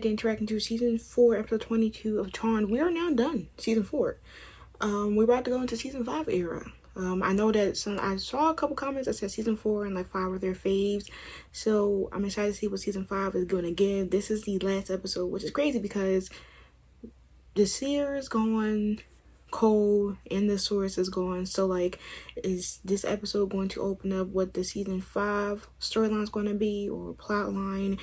to interact into season 4, episode 22 of Charmed. We are now done season 4. We're about to go into season 5 era. I know that I saw a couple comments that said season 4 and like 5 were their faves, so I'm excited to see what season 5 is going to give. This is the last episode, which is crazy because the seer is gone, Cole and the source is gone. So like, is this episode going to open up what the season 5 storyline is going to be, or plot line?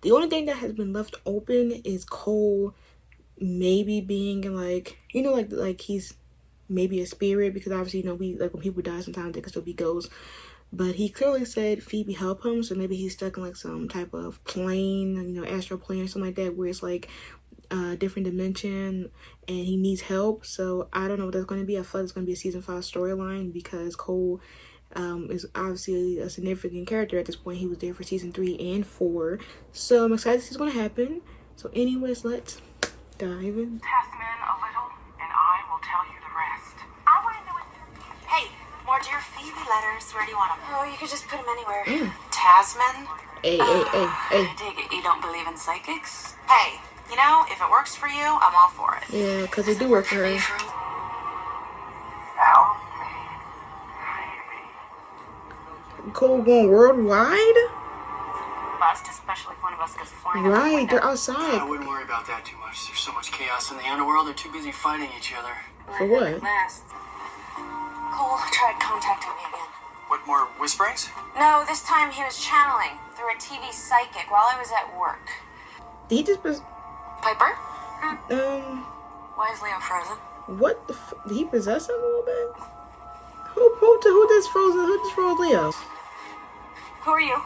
The only thing that has been left open is Cole maybe being like, you know, like he's maybe a spirit, because obviously, you know, we like when people die sometimes they can still be ghosts. But he clearly said Phoebe help him, so maybe he's stuck in like some type of plane, you know, astral plane or something like that, where it's like a different dimension and he needs help. So I don't know what that's going to be. I feel like it's going to be a season 5 storyline because Cole is obviously a significant character at this point. He was there for season 3 and 4, so I'm excited to see what's going to happen. So anyways, let's dive in. Test men a little and I will tell you the rest. I want to know what Hey, more Dear Phoebe letters. Where do you want them? Oh, you could just put them anywhere. Tasman? Hey. I take it you don't believe in psychics? Hey, you know, if it works for you, I'm all for it. Yeah, because they do work for her. Help me, Phoebe. Cole going worldwide? Bust, especially if one of us goes flying. Right, they're outside. I wouldn't worry about that too much. There's so much chaos in the underworld. They're too busy fighting each other. For what? Last. Cole tried contacting me again. What, more whisperings? No, this time he was channeling through a TV psychic while I was at work. He just Piper? Why is Leo frozen? what the did he possess him a little bit? Who just froze Leo? Who are you?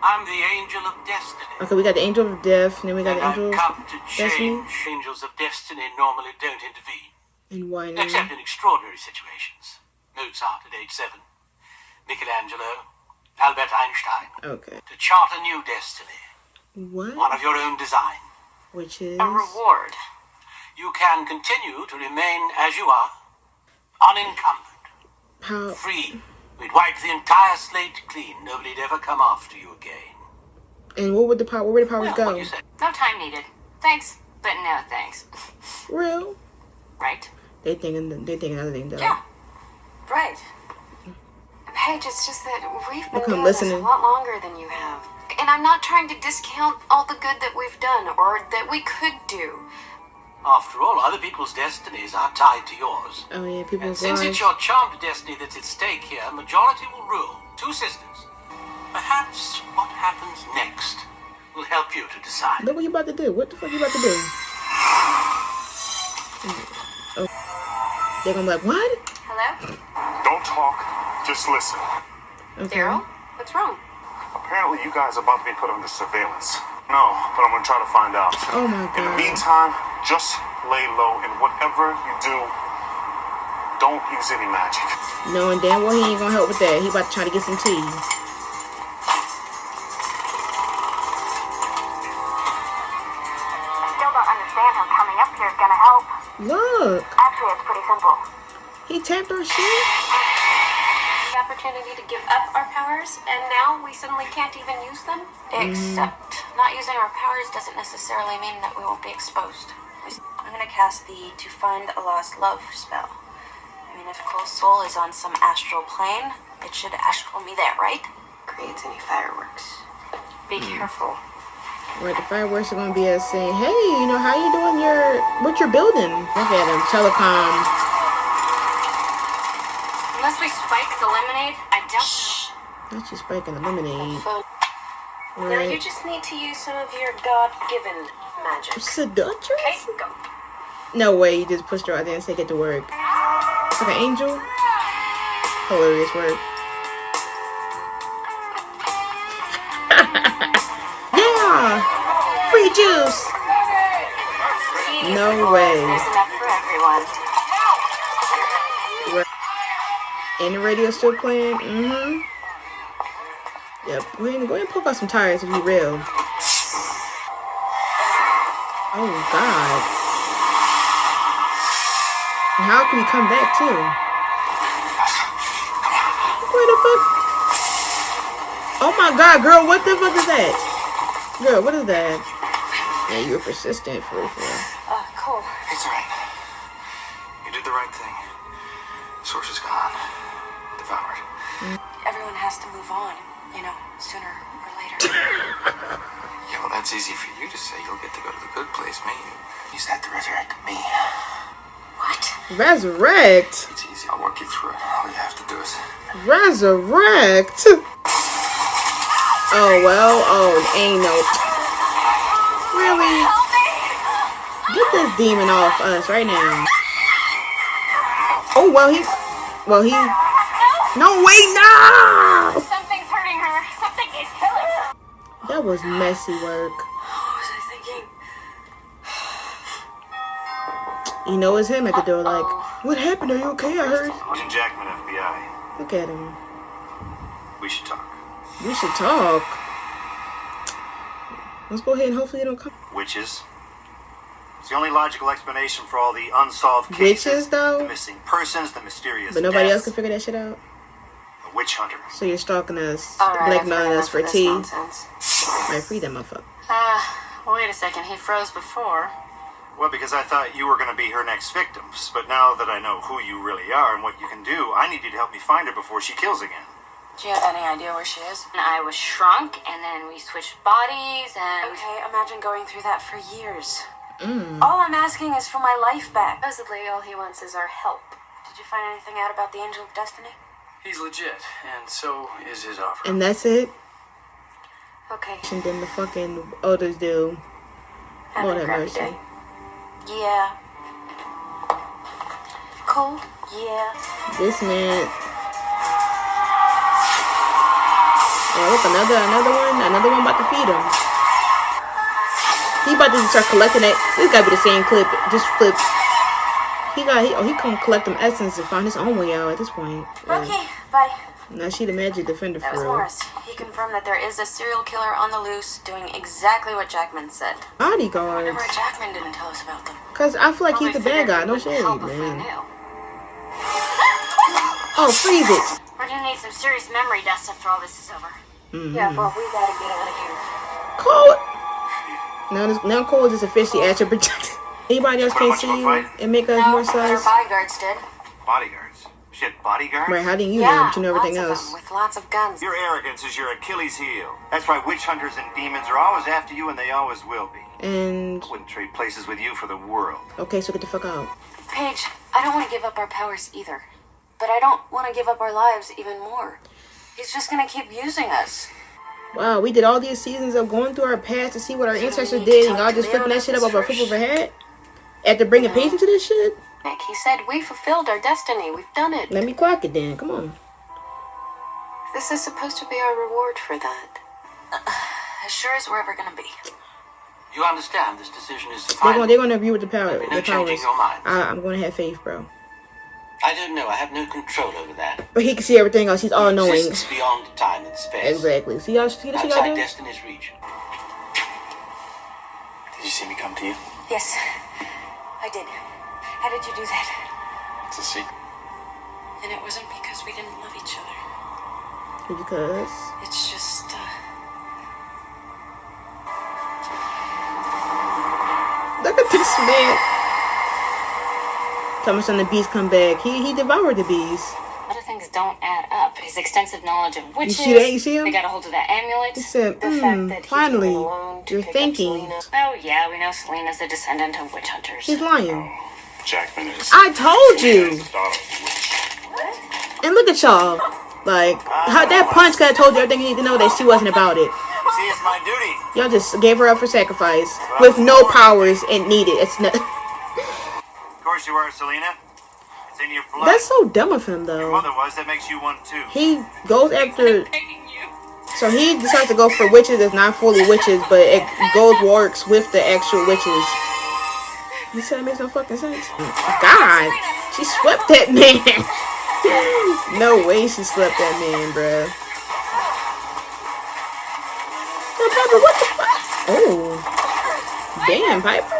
I'm the Angel of Destiny. Okay, we got the Angel of Death, and then we got And the I've Angel come of to Destiny. change. Angels of Destiny normally don't intervene, And why not? except in extraordinary situations. Mozart at age 7, Michelangelo, Albert Einstein. Okay. To chart a new destiny, one What? of your own design. Which is A reward. You can continue to remain as you are, unencumbered, how? free. We'd wipe the entire slate clean. Nobody'd ever come after you again. And what would the power? Where would the powers Well, what go? do you say? No time needed. Thanks, but no thanks. Real? Right? They thinking other things though. Yeah. Right. Paige, it's just that we've been Look, I'm doing this a listening. lot longer than you have. And I'm not trying to discount all the good that we've done or that we could do. After all, other people's destinies are tied to yours. Oh yeah, And people's since lives. it's your charmed destiny that's at stake here, majority will rule. 2 sisters. Perhaps what happens next will help you to decide. Look what you about to do. What the fuck you about to do? Oh. They're gonna be like, what? Hello? Don't talk, just listen. Okay. Daryl? What's wrong? Apparently you guys are about to be put under surveillance. No, but I'm gonna try to find out. Oh my In the god. meantime, just lay low, and whatever you do, don't use any magic. Knowing damn well he ain't gonna help with that. He about to try to get some tea. Still don't understand how coming up here is gonna help. Look, Actually, it's pretty simple. he tapped our shit. The opportunity to give up our powers, and now we suddenly can't even use them? Except not using our powers doesn't necessarily mean that we won't be exposed. I'm gonna cast the To Find a Lost Love spell. I mean, if Cole's soul is on some astral plane, it should astral me there, right? Creates any fireworks. Be careful. Right, the fireworks are gonna be us saying, hey, you know, how you doing what you're building? Look at him, telecom. Unless we spike the lemonade, I don't Not you spiking the lemonade. know. No, you Right. just need to use some of your God-given magic. Seductress? Okay, go. No way, you just pushed her out there and said get to work. Like an angel? Hilarious work. Yeah! Free juice! No way. There's enough for everyone. And the radio still playing? Mm-hmm. Yep. Go ahead and poke out some tires if you real. Oh, God. And how can he come back, too? Where the fuck? Oh, my God, girl. What the fuck is that? Girl, what is that? Yeah, you're persistent for real. Cool. It's alright. You did the right thing. Source is gone. Devoured. Everyone has to move on, you know, sooner or later. Yeah, well, that's easy for you to say. You'll get to go to the good place, me. Use that to resurrect me. What? Resurrect? It's easy. I'll walk you through it. All you have to do is... Resurrect? Oh, well, ain't no... Really? Get this demon off us right now. Oh, well, he... No, wait, no! Something's hurting her. Something is killing her. That was messy work. What was I thinking? You know it's him at the door like, what happened? Are you okay? I heard. Agent Jackman, FBI. Look at him. We should talk. We should talk. Let's go ahead and hopefully it don't come. Witches. It's the only logical explanation for all the unsolved cases. Witches, though? The missing persons, the mysterious But nobody else deaths. can figure that shit out. A witch hunter. So you're stalking us, All right, blackmailing us for tea. nonsense. Right, free that motherfucker. Wait a second. He froze before. Well, because I thought you were going to be her next victims. But now that I know who you really are and what you can do, I need you to help me find her before she kills again. Do you have any idea where she is? I was shrunk, and then we switched bodies, and... Okay, imagine going through that for years. All I'm asking is for my life back. Supposedly, all he wants is our help. Did you find anything out about the Angel of Destiny? He's legit, and so is his offer. And that's it. Okay. And then the fucking others do. Have Lord a have crappy mercy. day. Yeah. Cool? Yeah. This man. Oh, look, another one about to feed him. He about to start collecting it. This gotta be the same clip, just flip. He come collect them essence and find his own way out at this point. Okay, bye. Now she the magic defender That for was real. Morris. He confirmed that there is a serial killer on the loose doing exactly what Jackman said. Bodyguards. Remember, Jackman didn't tell us about them. Cause I feel like he's the bad guy. No shade, man. Oh, freeze it. We're gonna need some serious memory dust after all this is over. Yeah, well, we gotta get out of here. Cole. Now Cole is just officially at your projector. Anybody else can't see you and make us more Our size? bodyguards did. Bodyguards. Shit, bodyguards? Right, how do you know? But you know everything lots of else. them, with lots of guns. Your arrogance is your Achilles heel. That's why witch hunters and demons are always after you, and they always will be. And I wouldn't trade places with you for the world. okay, so get the fuck out. Paige, I don't want to give up our powers either. But I don't want to give up our lives even more. He's just gonna keep using us. Wow, we did all these seasons of going through our past to see what our ancestors did, and y'all just flipping that shit up over a flip of a hat? After bringing Paige into this shit? Nick, he said we fulfilled our destiny. We've done it. Let me clock it then. Come on. This is supposed to be our reward for that. As sure as we're ever gonna be. You understand this decision is They're final. gonna agree with the power. There'll be no The powers. changing your mind. I'm gonna have faith, bro. I don't know. I have no control over that. But he can see everything else. He's all knowing. Exists beyond time and space. Exactly. See y'all? See what y'all Outside do? Destiny's reach. Did you see me come to you? Yes, I did. How did you do that? It's a secret. And it wasn't because we didn't love each other. Because It's just, look at this man. Thomas and the bees come back. He devoured the bees. a lot of things don't add up. His extensive knowledge of witches. You see that? You see him? They got a hold of that amulet. He said, the fact that he finally, came alone to you're pick up thinking. Selena. Oh yeah, we know Selena's the descendant of witch hunters. He's lying. Jackman is. I told you. What? And look at y'all. Like, how that punch could have told you everything you need to know that she wasn't about it. See, it's my duty. Y'all just gave her up for sacrifice with no powers and needed. It's not. Of course you are, Selena. It's in your blood. That's so dumb of him, Your though. mother was. That makes you one too. He goes after. So he decides to go for witches that's not fully witches, but it works with the actual witches. You said it makes no fucking sense. God, she swept that man. No way she swept that man, bruh. Yo, Piper, what the fuck? Oh, damn, Piper.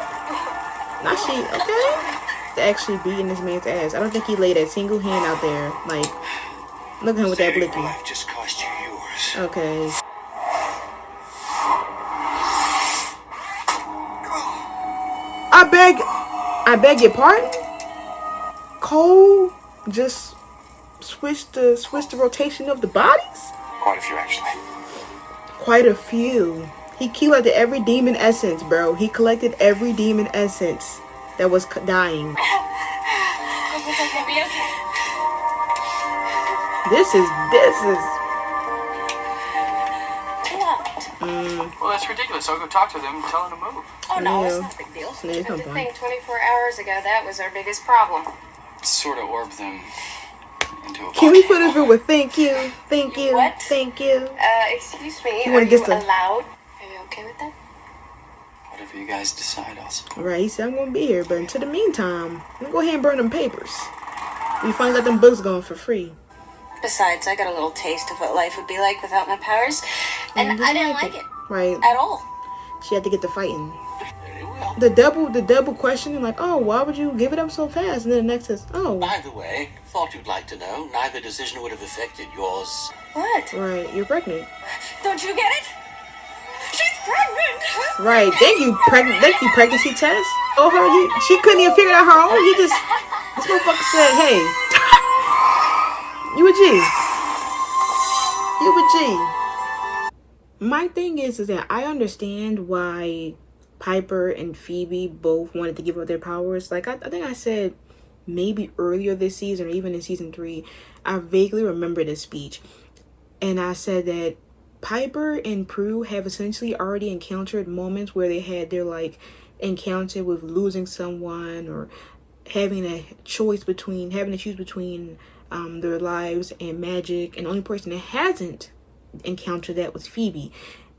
Now she okay? Actually beating this man's ass. I don't think he laid that single hand out there. Like, look at him with that blicky. Life just cost you yours. Okay. I beg your pardon? Cole just switched the rotation of the bodies? Quite a few, actually. Quite a few. He collected every demon essence, bro. He collected every demon essence that was dying. This is Well, that's ridiculous. I'll go talk to them and tell them to move. Oh no, Yeah. it's not a big deal. Yeah, it's no The point. thing 24 hours ago, that was our biggest problem. Sort of orb them into a Can we volcano. put it with thank you, thank you, What? thank you? Excuse me, You are wanna you get some- allowed? Are you okay with that? Whatever you guys decide, I'll support. Right, he said I'm gonna be here, but until the meantime, I'm gonna go ahead and burn them papers. We finally got them books going for free. Besides, I got a little taste of what life would be like without my powers, and I didn't like it Right. at all. She had to get the fighting. Very well. The double questioning, like, oh, why would you give it up so fast? And then the next is, oh, By the way, thought you'd like to know, neither decision would have affected yours. What? right, you're pregnant. Don't you get it? She's pregnant! Right, thank you, pregnancy test. Oh, she couldn't even figure it out her own. This motherfucker said, hey, you a G. You a G. My thing is that I understand why Piper and Phoebe both wanted to give up their powers. Like, I think I said maybe earlier this season or even in season 3, I vaguely remember this speech. And I said that Piper and Prue have essentially already encountered moments where they had their, like, encounter with losing someone or having to choose between their lives and magic. And the only person that hasn't encountered that was Phoebe.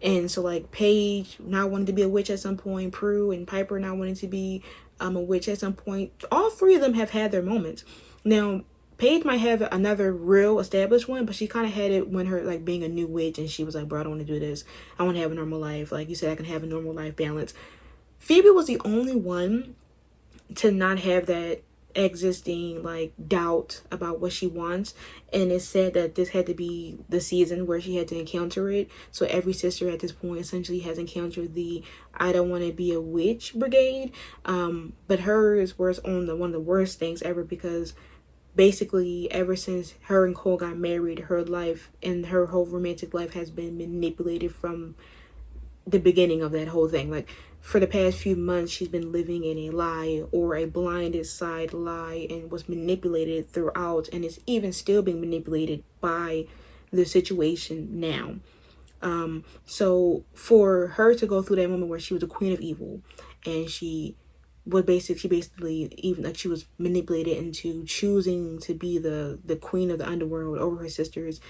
And so, like, Paige not wanting to be a witch at some point, Prue and Piper not wanting to be a witch at some point. All three of them have had their moments. Now, Paige might have another real established one, but she kind of had it when her, like, being a new witch, and she was like, bro, I don't want to do this. I want to have a normal life. Like you said, I can have a normal life balance. Phoebe was the only one to not have that existing, like, doubt about what she wants, and it said that this had to be the season where she had to encounter it. So every sister at this point essentially has encountered the I don't want to be a witch brigade, but hers was on one of the worst things ever, because basically ever since her and Cole got married, her life and her whole romantic life has been manipulated from the beginning of that whole thing. Like, for the past few months, she's been living in a lie or a blinded side lie and was manipulated throughout, and is even still being manipulated by the situation now. So for her to go through that moment where she was a queen of evil, and she basically even, like, she was manipulated into choosing to be the queen of the underworld over her sisters,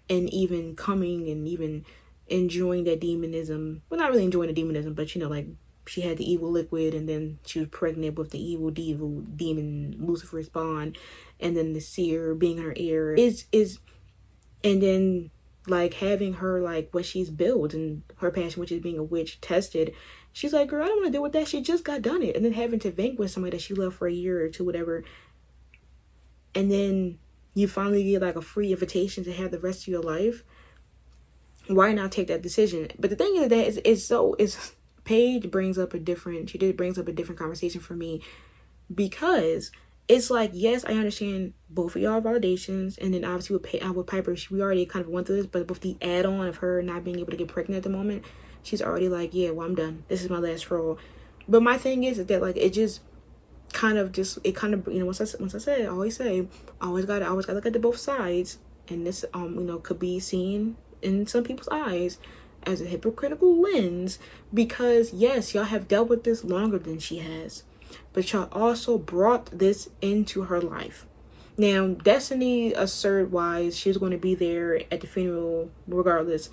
and even coming and even enjoying that demonism. Well, not really enjoying the demonism, but, you know, like, she had the evil liquid, and then she was pregnant with the evil demon Lucifer's spawn, and then the seer being her heir and then, like, having her, like, what she's built and her passion, which is being a witch, tested. She's like, girl, I don't want to deal with that. She just got done it. And then having to vanquish somebody that she loved for a year or two, whatever. And then you finally get, like, a free invitation to have the rest of your life. Why not take that decision? But the thing is that Paige brings up a different conversation for me, because it's like, yes, I understand both of y'all validations, and then obviously with Piper, we already kind of went through this, but with the add-on of her not being able to get pregnant at the moment, she's already like, yeah, well, I'm done. This is my last straw. But my thing is that, like, it kind of, you know, once I said, I always gotta look at the both sides, and this, you know, could be seen in some people's eyes as a hypocritical lens, because yes, y'all have dealt with this longer than she has, but y'all also brought this into her life. Now, Destiny asserted wise she was going to be there at the funeral regardless,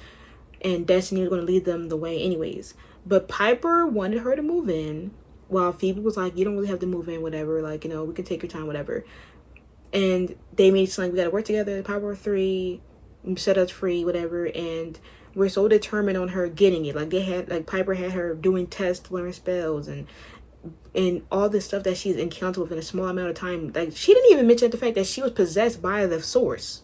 and Destiny was going to lead them the way anyways. But Piper wanted her to move in, while Phoebe was like, you don't really have to move in, whatever, like, you know, we can take your time, whatever. And they made it like, we gotta work together, Power of 3, set us free, whatever. And we're so determined on her getting it. Like, Piper had her doing tests to learn spells and all this stuff that she's encountered within a small amount of time. Like, she didn't even mention the fact that she was possessed by the source.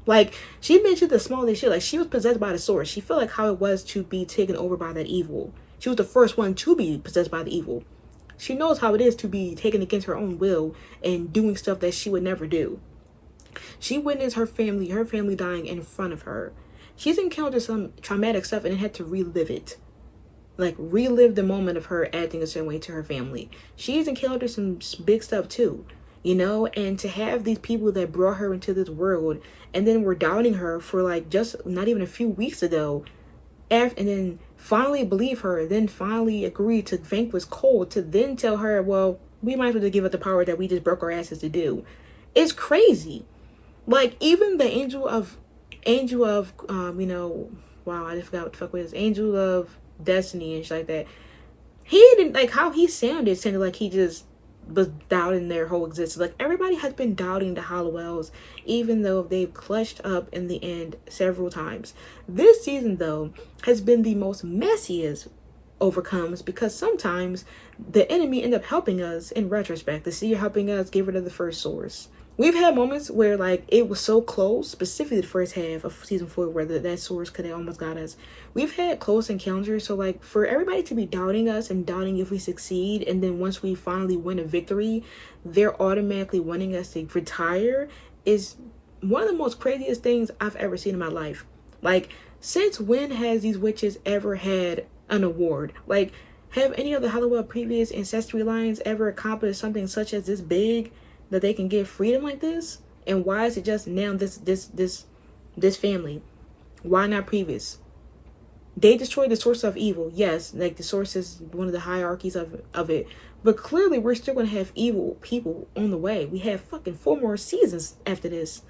Like, she mentioned the smallest shit. Like, she was possessed by the source. She felt like how it was to be taken over by that evil. She was the first one to be possessed by the evil. She knows how it is to be taken against her own will and doing stuff that she would never do. She witnessed her family dying in front of her. She's encountered some traumatic stuff and had to relive it. Like, relive the moment of her acting a certain way to her family. She's encountered some big stuff too, you know? And to have these people that brought her into this world and then were doubting her for like just not even a few weeks ago, and then finally believe her, then finally agree to vanquish Cole, to then tell her, well, we might as well just give up the power that we just broke our asses to do. It's crazy. Like, even the angel of you know, wow, I just forgot what the fuck it was. Angel of Destiny and shit like that. He didn't, like, how he sounded like he just was doubting their whole existence. Like, everybody has been doubting the Hallowells, even though they've clutched up in the end several times. This season, though, has been the most messiest overcomes, because sometimes the enemy end up helping us in retrospect. The seer helping us get rid of the first source. We've had moments where, like, it was so close, specifically the first half of season 4, where that source could have almost got us. We've had close encounters, so, like, for everybody to be doubting us and doubting if we succeed, and then once we finally win a victory, they're automatically wanting us to retire, is one of the most craziest things I've ever seen in my life. Like, since when has these witches ever had an award? Like, have any of the Hallowell previous ancestry lines ever accomplished something such as this big, that they can get freedom like this? And why is it just now this family? Why not previous? They destroyed the source of evil. Yes, like, the source is one of the hierarchies of it. But clearly we're still going to have evil people on the way. We have fucking 4 more seasons after this.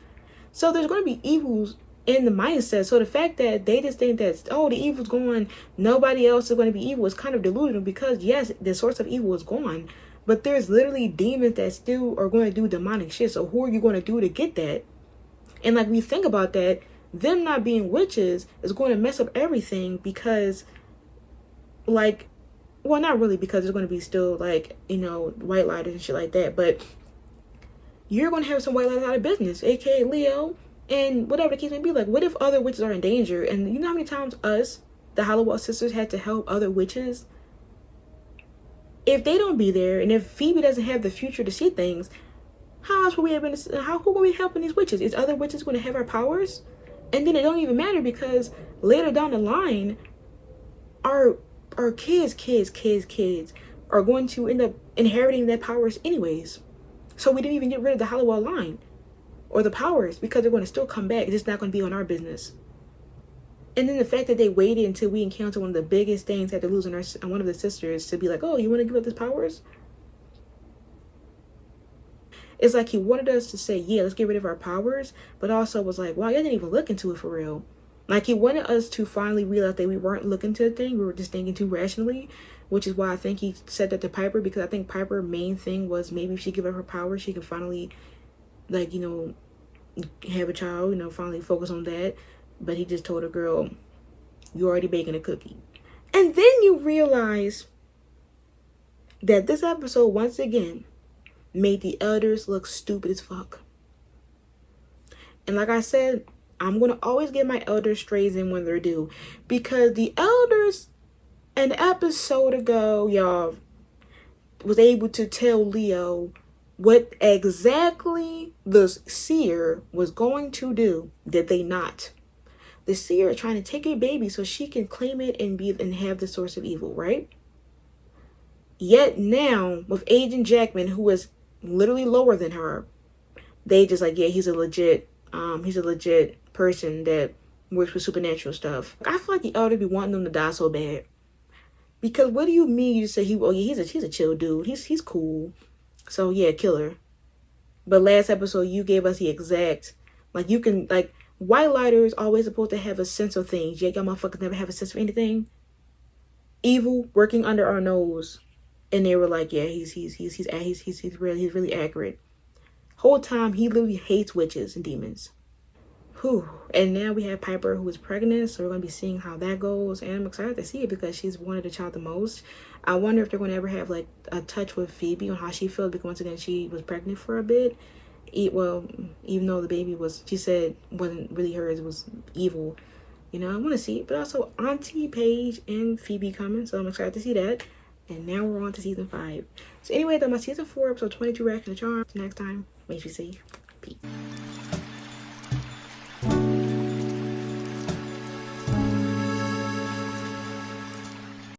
So there's going to be evils in the mindset. So the fact that they just think that, oh, the evil's gone, nobody else is going to be evil, is kind of delusional, because yes, the source of evil is gone, but there's literally demons that still are going to do demonic shit. So who are you going to do to get that? And like, we think about that, them not being witches is going to mess up everything, because, like, well, not really, because there's going to be still, like, you know, white lighters and shit like that, but you're going to have some white lighters out of business, aka Leo, and whatever the case may be. Like, what if other witches are in danger? And you know how many times us, the Hallowell sisters, had to help other witches? If they don't be there, and if Phoebe doesn't have the future to see things, how else will we able to, who will we helping these witches? Is other witches going to have our powers? And then it don't even matter, because later down the line, our kids are going to end up inheriting their powers anyways. So we didn't even get rid of the Hallowell line or the powers, because they're going to still come back. It's just not going to be on our business. And then the fact that they waited until we encountered one of the biggest things after losing one of the sisters to be like, oh, you want to give up these powers? It's like he wanted us to say, yeah, let's get rid of our powers, but also was like, wow, y'all didn't even look into it for real. Like, he wanted us to finally realize that we weren't looking to the thing, we were just thinking too rationally, which is why I think he said that to Piper, because I think Piper's main thing was maybe if she give up her power, she can finally, like, you know, have a child, you know, finally focus on that. But he just told her, girl, you're already baking a cookie. And then you realize that this episode, once again, made the elders look stupid as fuck. And like I said, I'm going to always get my elders strays in when they're due, because the elders an episode ago, y'all, was able to tell Leo what exactly the seer was going to do. Did they not? The seer is trying to take a baby so she can claim it and have the source of evil, right? Yet now, with Agent Jackman, who is literally lower than her, they just like, yeah, he's a legit person that works with supernatural stuff. I feel like the elder be wanting them to die so bad. Because what do you mean you say he's a chill dude. He's cool. So yeah, killer. But last episode you gave us the exact, like, you can, like, white lighters always supposed to have a sense of things. Yet y'all motherfuckers never have a sense of anything. Evil working under our nose. And they were like, yeah, he's really accurate. Whole time he literally hates witches and demons. Whew. And now we have Piper, who is pregnant, so we're going to be seeing how that goes, and I'm excited to see it because she's wanted the child the most. I wonder if they're going to ever have like a touch with Phoebe on how she feels, because once again she was pregnant for a bit. Well, even though the baby was, she said, wasn't really hers, it was evil. You know, I want to see it. But also Auntie Paige and Phoebe coming, so I'm excited to see that. And now we're on to season 5. So anyway, that's my season 4, episode 22 reaction to Charmed. Next time, make sure you say peace.